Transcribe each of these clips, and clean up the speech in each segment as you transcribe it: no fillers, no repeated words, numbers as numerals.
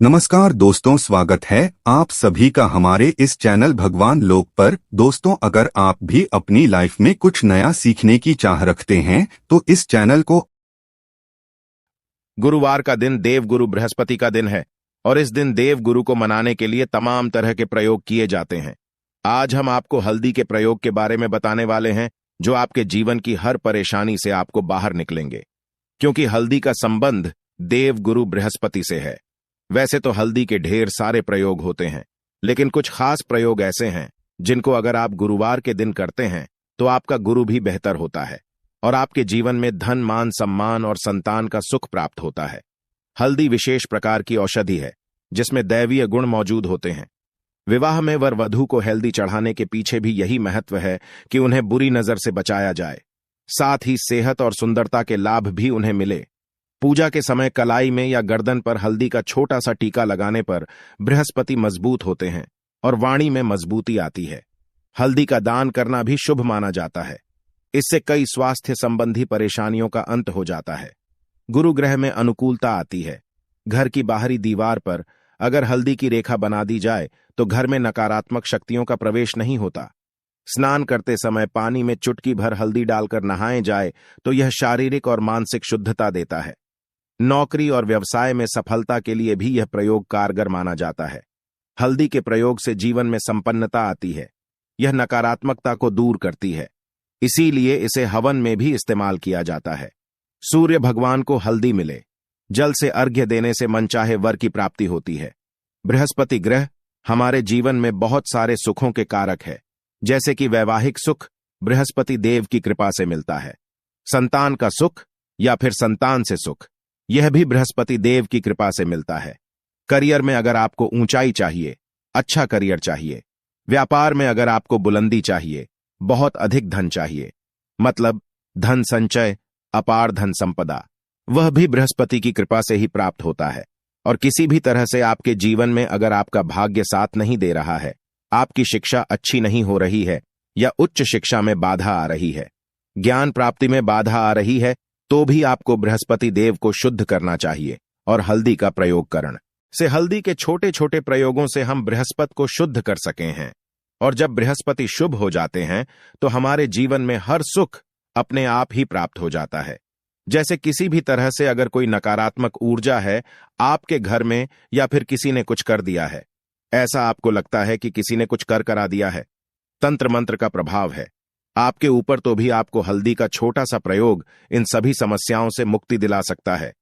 नमस्कार दोस्तों, स्वागत है आप सभी का हमारे इस चैनल भगवान लोक पर। दोस्तों, अगर आप भी अपनी लाइफ में कुछ नया सीखने की चाह रखते हैं तो इस चैनल को। गुरुवार का दिन देव गुरु बृहस्पति का दिन है और इस दिन देव गुरु को मनाने के लिए तमाम तरह के प्रयोग किए जाते हैं। आज हम आपको हल्दी के प्रयोग के बारे में बताने वाले हैं जो आपके जीवन की हर परेशानी से आपको बाहर निकलेंगे, क्योंकि हल्दी का संबंध देव गुरु बृहस्पति से है। वैसे तो हल्दी के ढेर सारे प्रयोग होते हैं, लेकिन कुछ खास प्रयोग ऐसे हैं जिनको अगर आप गुरुवार के दिन करते हैं तो आपका गुरु भी बेहतर होता है और आपके जीवन में धन, मान, सम्मान और संतान का सुख प्राप्त होता है। हल्दी विशेष प्रकार की औषधि है जिसमें दैवीय गुण मौजूद होते हैं। विवाह में वर वधू को हल्दी चढ़ाने के पीछे भी यही महत्व है कि उन्हें बुरी नजर से बचाया जाए, साथ ही सेहत और सुंदरता के लाभ भी उन्हें मिले। पूजा के समय कलाई में या गर्दन पर हल्दी का छोटा सा टीका लगाने पर बृहस्पति मजबूत होते हैं और वाणी में मजबूती आती है। हल्दी का दान करना भी शुभ माना जाता है। इससे कई स्वास्थ्य संबंधी परेशानियों का अंत हो जाता है। गुरु ग्रह में अनुकूलता आती है। घर की बाहरी दीवार पर अगर हल्दी की रेखा बना दी जाए तो घर में नकारात्मक शक्तियों का प्रवेश नहीं होता। स्नान करते समय पानी में चुटकी भर हल्दी डालकर नहाए जाए तो यह शारीरिक और मानसिक शुद्धता देता है। नौकरी और व्यवसाय में सफलता के लिए भी यह प्रयोग कारगर माना जाता है। हल्दी के प्रयोग से जीवन में संपन्नता आती है। यह नकारात्मकता को दूर करती है, इसीलिए इसे हवन में भी इस्तेमाल किया जाता है। सूर्य भगवान को हल्दी मिले, जल से अर्घ्य देने से मनचाहे वर की प्राप्ति होती है। बृहस्पति ग्रह हमारे जीवन में बहुत सारे सुखों के कारक है, जैसे कि वैवाहिक सुख बृहस्पति देव की कृपा से मिलता है। संतान का सुख या फिर संतान से सुख, यह भी बृहस्पति देव की कृपा से मिलता है। करियर में अगर आपको ऊंचाई चाहिए, अच्छा करियर चाहिए, व्यापार में अगर आपको बुलंदी चाहिए, बहुत अधिक धन चाहिए, मतलब धन संचय, अपार धन संपदा, वह भी बृहस्पति की कृपा से ही प्राप्त होता है। और किसी भी तरह से आपके जीवन में अगर आपका भाग्य साथ नहीं दे रहा है, आपकी शिक्षा अच्छी नहीं हो रही है या उच्च शिक्षा में बाधा आ रही है, ज्ञान प्राप्ति में बाधा आ रही है, तो भी आपको बृहस्पति देव को शुद्ध करना चाहिए और हल्दी का प्रयोग करण से हल्दी के छोटे छोटे प्रयोगों से हम बृहस्पति को शुद्ध कर सके हैं। और जब बृहस्पति शुभ हो जाते हैं तो हमारे जीवन में हर सुख अपने आप ही प्राप्त हो जाता है। जैसे किसी भी तरह से अगर कोई नकारात्मक ऊर्जा है आपके घर में या फिर किसी ने कुछ कर दिया है, ऐसा आपको लगता है कि किसी ने कुछ कर करा दिया है, तंत्र मंत्र का प्रभाव है आपके ऊपर, तो भी आपको हल्दी का छोटा सा प्रयोग इन सभी समस्याओं से मुक्ति दिला सकता है।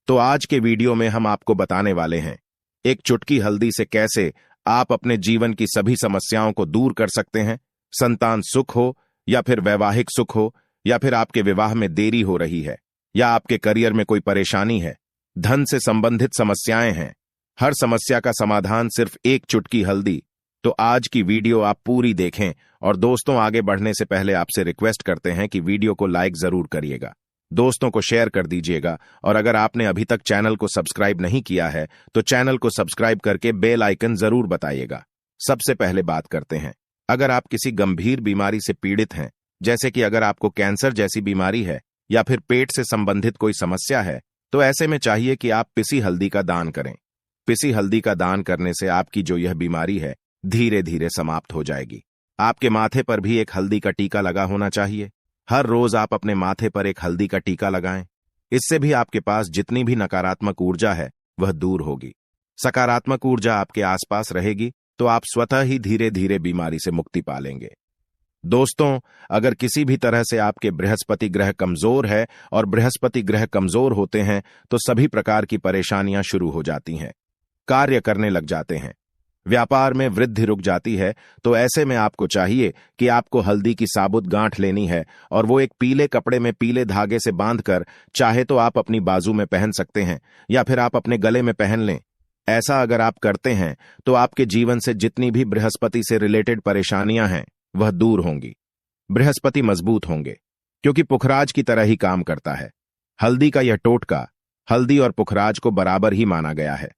तो आज के वीडियो में हम आपको बताने वाले हैं एक चुटकी हल्दी से कैसे आप अपने जीवन की सभी समस्याओं को दूर कर सकते हैं। संतान सुख हो या फिर वैवाहिक सुख हो या फिर आपके विवाह में देरी हो रही है या आपके करियर में कोई परेशानी है, धन से संबंधित समस्याएं हैं, हर समस्या का समाधान सिर्फ एक चुटकी हल्दी। तो आज की वीडियो आप पूरी देखें। और दोस्तों, आगे बढ़ने से पहले आपसे रिक्वेस्ट करते हैं कि वीडियो को लाइक जरूर करिएगा, दोस्तों को शेयर कर दीजिएगा और अगर आपने अभी तक चैनल को सब्सक्राइब नहीं किया है तो चैनल को सब्सक्राइब करके बेल आइकन जरूर बताइएगा। सबसे पहले बात करते हैं, अगर आप किसी गंभीर बीमारी से पीड़ित हैं, जैसे कि अगर आपको कैंसर जैसी बीमारी है या फिर पेट से संबंधित कोई समस्या है, तो ऐसे में चाहिए कि आप पिसी हल्दी का दान करें। पिसी हल्दी का दान करने से आपकी जो यह बीमारी है धीरे धीरे समाप्त हो जाएगी। आपके माथे पर भी एक हल्दी का टीका लगा होना चाहिए। हर रोज आप अपने माथे पर एक हल्दी का टीका लगाएं। इससे भी आपके पास जितनी भी नकारात्मक ऊर्जा है वह दूर होगी। सकारात्मक ऊर्जा आपके आसपास रहेगी तो आप स्वतः ही धीरे धीरे बीमारी से मुक्ति पालेंगे। दोस्तों, अगर किसी भी तरह से आपके बृहस्पति ग्रह कमजोर है और बृहस्पति ग्रह कमजोर होते हैं तो सभी प्रकार की परेशानियां शुरू हो जाती हैं, कार्य करने लग जाते हैं, व्यापार में वृद्धि रुक जाती है। तो ऐसे में आपको चाहिए कि आपको हल्दी की साबुत गांठ लेनी है और वो एक पीले कपड़े में पीले धागे से बांधकर, चाहे तो आप अपनी बाजू में पहन सकते हैं या फिर आप अपने गले में पहन लें। ऐसा अगर आप करते हैं तो आपके जीवन से जितनी भी बृहस्पति से रिलेटेड परेशानियां हैं वह दूर होंगी। बृहस्पति मजबूत होंगे क्योंकि पुखराज की तरह ही काम करता है। हल्दी का यह टोटका हल्दी और पुखराज को बराबर ही माना गया है।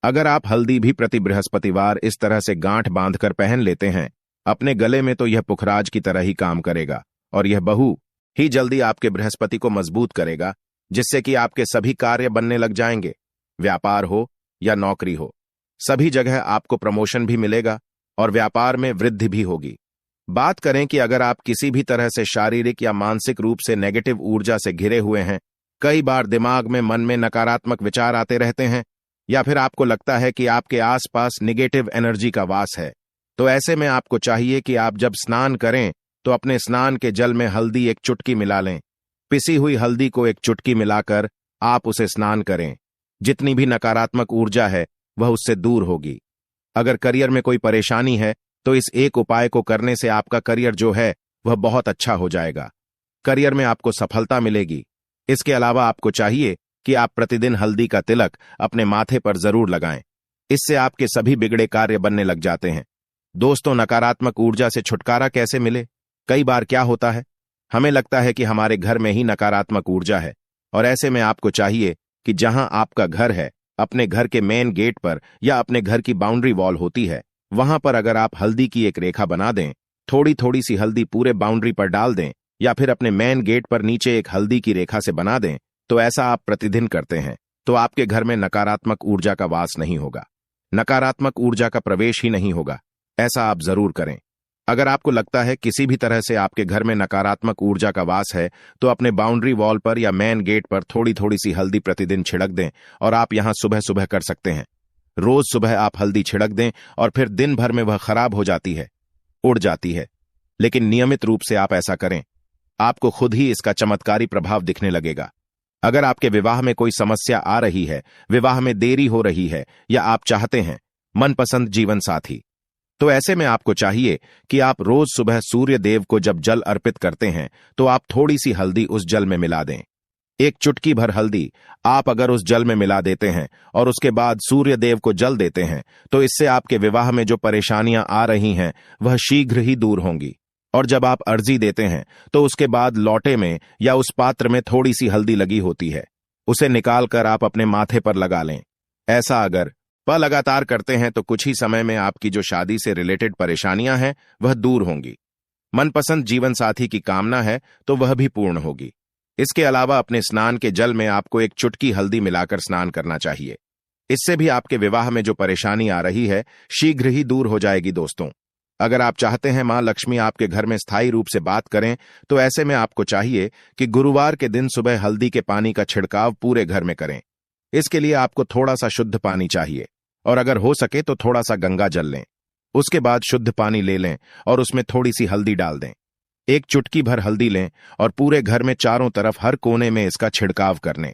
अगर आप हल्दी भी प्रति बृहस्पतिवार इस तरह से गांठ बांधकर पहन लेते हैं अपने गले में, तो यह पुखराज की तरह ही काम करेगा और यह बहु ही जल्दी आपके बृहस्पति को मजबूत करेगा, जिससे कि आपके सभी कार्य बनने लग जाएंगे। व्यापार हो या नौकरी हो, सभी जगह आपको प्रमोशन भी मिलेगा और व्यापार में वृद्धि भी होगी। बात करें कि अगर आप किसी भी तरह से शारीरिक या मानसिक रूप से नेगेटिव ऊर्जा से घिरे हुए हैं, कई बार दिमाग में मन में नकारात्मक विचार आते रहते हैं, या फिर आपको लगता है कि आपके आसपास निगेटिव एनर्जी का वास है, तो ऐसे में आपको चाहिए कि आप जब स्नान करें तो अपने स्नान के जल में हल्दी एक चुटकी मिला लें। पिसी हुई हल्दी को एक चुटकी मिलाकर आप उसे स्नान करें। जितनी भी नकारात्मक ऊर्जा है वह उससे दूर होगी। अगर करियर में कोई परेशानी है तो इस एक उपाय को करने से आपका करियर जो है वह बहुत अच्छा हो जाएगा। करियर में आपको सफलता मिलेगी। इसके अलावा आपको चाहिए कि आप प्रतिदिन हल्दी का तिलक अपने माथे पर जरूर लगाएं। इससे आपके सभी बिगड़े कार्य बनने लग जाते हैं। दोस्तों, नकारात्मक ऊर्जा से छुटकारा कैसे मिले? कई बार क्या होता है, हमें लगता है कि हमारे घर में ही नकारात्मक ऊर्जा है, और ऐसे में आपको चाहिए कि जहां आपका घर है, अपने घर के मेन गेट पर या अपने घर की बाउंड्री वॉल होती है, वहां पर अगर आप हल्दी की एक रेखा बना दें, थोड़ी थोड़ी सी हल्दी पूरे बाउंड्री पर डाल दें, या फिर अपने मेन गेट पर नीचे एक हल्दी की रेखा से बना दें, तो ऐसा आप प्रतिदिन करते हैं तो आपके घर में नकारात्मक ऊर्जा का वास नहीं होगा, नकारात्मक ऊर्जा का प्रवेश ही नहीं होगा। ऐसा आप जरूर करें। अगर आपको लगता है किसी भी तरह से आपके घर में नकारात्मक ऊर्जा का वास है, तो अपने बाउंड्री वॉल पर या मेन गेट पर थोड़ी थोड़ी सी हल्दी प्रतिदिन छिड़क दें, और आप यहां सुबह सुबह कर सकते हैं। रोज सुबह आप हल्दी छिड़क दें और फिर दिन भर में वह खराब हो जाती है, उड़ जाती है। लेकिन नियमित रूप से आप ऐसा करें, आपको खुद ही इसका चमत्कारी प्रभाव दिखने लगेगा। अगर आपके विवाह में कोई समस्या आ रही है, विवाह में देरी हो रही है, या आप चाहते हैं मनपसंद जीवन साथी, तो ऐसे में आपको चाहिए कि आप रोज सुबह सूर्य देव को जब जल अर्पित करते हैं तो आप थोड़ी सी हल्दी उस जल में मिला दें। एक चुटकी भर हल्दी आप अगर उस जल में मिला देते हैं और उसके बाद सूर्य देव को जल देते हैं, तो इससे आपके विवाह में जो परेशानियां आ रही हैं वह शीघ्र ही दूर होंगी। और जब आप अर्जी देते हैं तो उसके बाद लौटे में या उस पात्र में थोड़ी सी हल्दी लगी होती है, उसे निकालकर आप अपने माथे पर लगा लें। ऐसा अगर लगातार करते हैं तो कुछ ही समय में आपकी जो शादी से रिलेटेड परेशानियां हैं वह दूर होंगी। मनपसंद जीवन साथी की कामना है तो वह भी पूर्ण होगी। इसके अलावा अपने स्नान के जल में आपको एक चुटकी हल्दी मिलाकर स्नान करना चाहिए। इससे भी आपके विवाह में जो परेशानी आ रही है शीघ्र ही दूर हो जाएगी। दोस्तों, अगर आप चाहते हैं मां लक्ष्मी आपके घर में स्थायी रूप से बात करें, तो ऐसे में आपको चाहिए कि गुरुवार के दिन सुबह हल्दी के पानी का छिड़काव पूरे घर में करें। इसके लिए आपको थोड़ा सा शुद्ध पानी चाहिए, और अगर हो सके तो थोड़ा सा गंगा जल लें। उसके बाद शुद्ध पानी ले लें और उसमें थोड़ी सी हल्दी डाल दें। एक चुटकी भर हल्दी लें और पूरे घर में चारों तरफ हर कोने में इसका छिड़काव कर लें।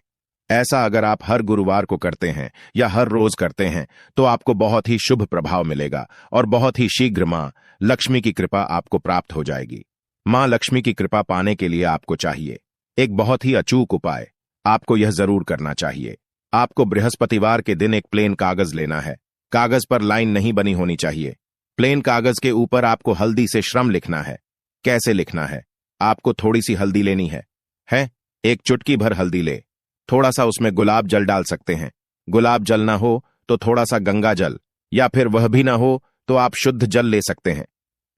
ऐसा अगर आप हर गुरुवार को करते हैं या हर रोज करते हैं तो आपको बहुत ही शुभ प्रभाव मिलेगा और बहुत ही शीघ्र मां लक्ष्मी की कृपा आपको प्राप्त हो जाएगी। मां लक्ष्मी की कृपा पाने के लिए आपको चाहिए एक बहुत ही अचूक उपाय। आपको यह जरूर करना चाहिए। आपको बृहस्पतिवार के दिन एक प्लेन कागज लेना है। कागज पर लाइन नहीं बनी होनी चाहिए। प्लेन कागज के ऊपर आपको हल्दी से श्रम लिखना है। कैसे लिखना है? आपको थोड़ी सी हल्दी लेनी है? एक चुटकी भर हल्दी ले, थोड़ा सा उसमें गुलाब जल डाल सकते हैं। गुलाब जल ना हो तो थोड़ा सा गंगा जल, या फिर वह भी ना हो तो आप शुद्ध जल ले सकते हैं।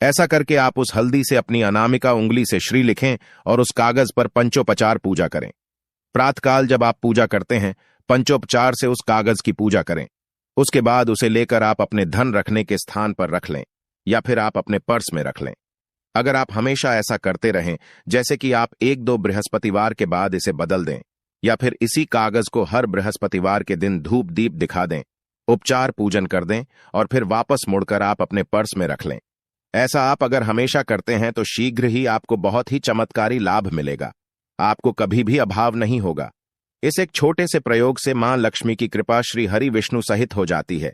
ऐसा करके आप उस हल्दी से अपनी अनामिका उंगली से श्री लिखें और उस कागज पर पंचोपचार पूजा करें। प्रातःकाल जब आप पूजा करते हैं, पंचोपचार से उस कागज की पूजा करें। उसके बाद उसे लेकर आप अपने धन रखने के स्थान पर रख लें, या फिर आप अपने पर्स में रख लें। अगर आप हमेशा ऐसा करते रहें, जैसे कि आप 1-2 बृहस्पतिवार के बाद इसे बदल दें, या फिर इसी कागज को हर बृहस्पतिवार के दिन धूप दीप दिखा दें, उपचार पूजन कर दें और फिर वापस मुड़कर आप अपने पर्स में रख लें। ऐसा आप अगर हमेशा करते हैं तो शीघ्र ही आपको बहुत ही चमत्कारी लाभ मिलेगा। आपको कभी भी अभाव नहीं होगा। इस एक छोटे से प्रयोग से मां लक्ष्मी की कृपा श्री हरि विष्णु सहित हो जाती है।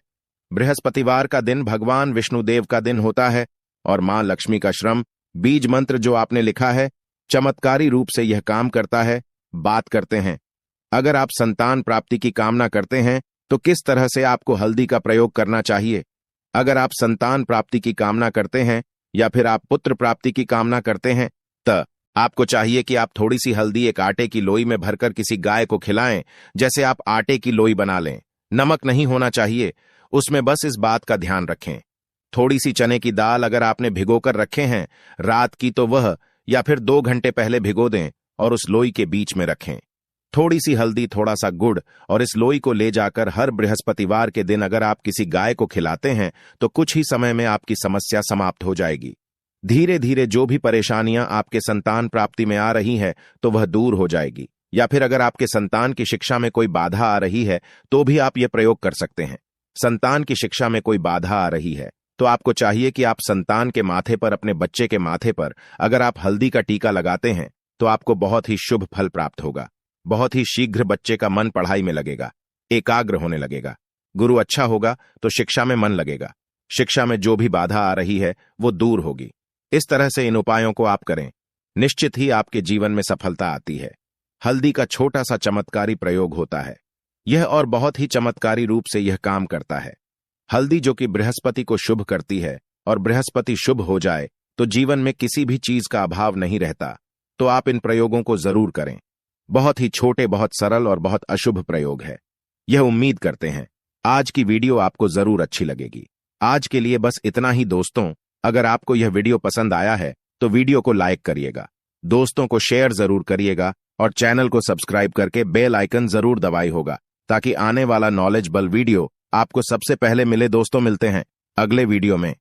बृहस्पतिवार का दिन भगवान विष्णुदेव का दिन होता है और मां लक्ष्मी का श्रम बीज मंत्र जो आपने लिखा है चमत्कारी रूप से यह काम करता है। बात करते हैं, अगर आप संतान प्राप्ति की कामना करते हैं तो किस तरह से आपको हल्दी का प्रयोग करना चाहिए। अगर आप संतान प्राप्ति की कामना करते हैं या फिर आप पुत्र प्राप्ति की कामना करते हैं, तो आपको चाहिए कि आप थोड़ी सी हल्दी एक आटे की लोई में भरकर किसी गाय को खिलाएं। जैसे आप आटे की लोई बना लें, नमक नहीं होना चाहिए उसमें, बस इस बात का ध्यान रखें। थोड़ी सी चने की दाल अगर आपने भिगोकर रखे हैं रात की, तो वह या फिर 2 घंटे पहले भिगो दें और उस लोई के बीच में रखें। थोड़ी सी हल्दी, थोड़ा सा गुड़ और इस लोई को ले जाकर हर बृहस्पतिवार के दिन अगर आप किसी गाय को खिलाते हैं तो कुछ ही समय में आपकी समस्या समाप्त हो जाएगी। धीरे धीरे जो भी परेशानियां आपके संतान प्राप्ति में आ रही है तो वह दूर हो जाएगी। या फिर अगर आपके संतान की शिक्षा में कोई बाधा आ रही है तो भी आप यह प्रयोग कर सकते हैं। संतान की शिक्षा में कोई बाधा आ रही है तो आपको चाहिए कि आप संतान के माथे पर, अपने बच्चे के माथे पर अगर आप हल्दी का टीका लगाते हैं तो आपको बहुत ही शुभ फल प्राप्त होगा। बहुत ही शीघ्र बच्चे का मन पढ़ाई में लगेगा, एकाग्र होने लगेगा। गुरु अच्छा होगा तो शिक्षा में मन लगेगा। शिक्षा में जो भी बाधा आ रही है वो दूर होगी। इस तरह से इन उपायों को आप करें, निश्चित ही आपके जीवन में सफलता आती है। हल्दी का छोटा सा चमत्कारी प्रयोग होता है यह, और बहुत ही चमत्कारी रूप से यह काम करता है। हल्दी जो कि बृहस्पति को शुभ करती है, और बृहस्पति शुभ हो जाए तो जीवन में किसी भी चीज का अभाव नहीं रहता। तो आप इन प्रयोगों को जरूर करें। बहुत ही छोटे, बहुत सरल और बहुत अशुभ प्रयोग है। यह उम्मीद करते हैं आज की वीडियो आपको जरूर अच्छी लगेगी। आज के लिए बस इतना ही दोस्तों। अगर आपको यह वीडियो पसंद आया है तो वीडियो को लाइक करिएगा, दोस्तों को शेयर जरूर करिएगा और चैनल को सब्सक्राइब करके बेल आइकन जरूर दबाई होगा ताकि आने वाला नॉलेजेबल वीडियो आपको सबसे पहले मिले। दोस्तों, मिलते हैं अगले वीडियो में।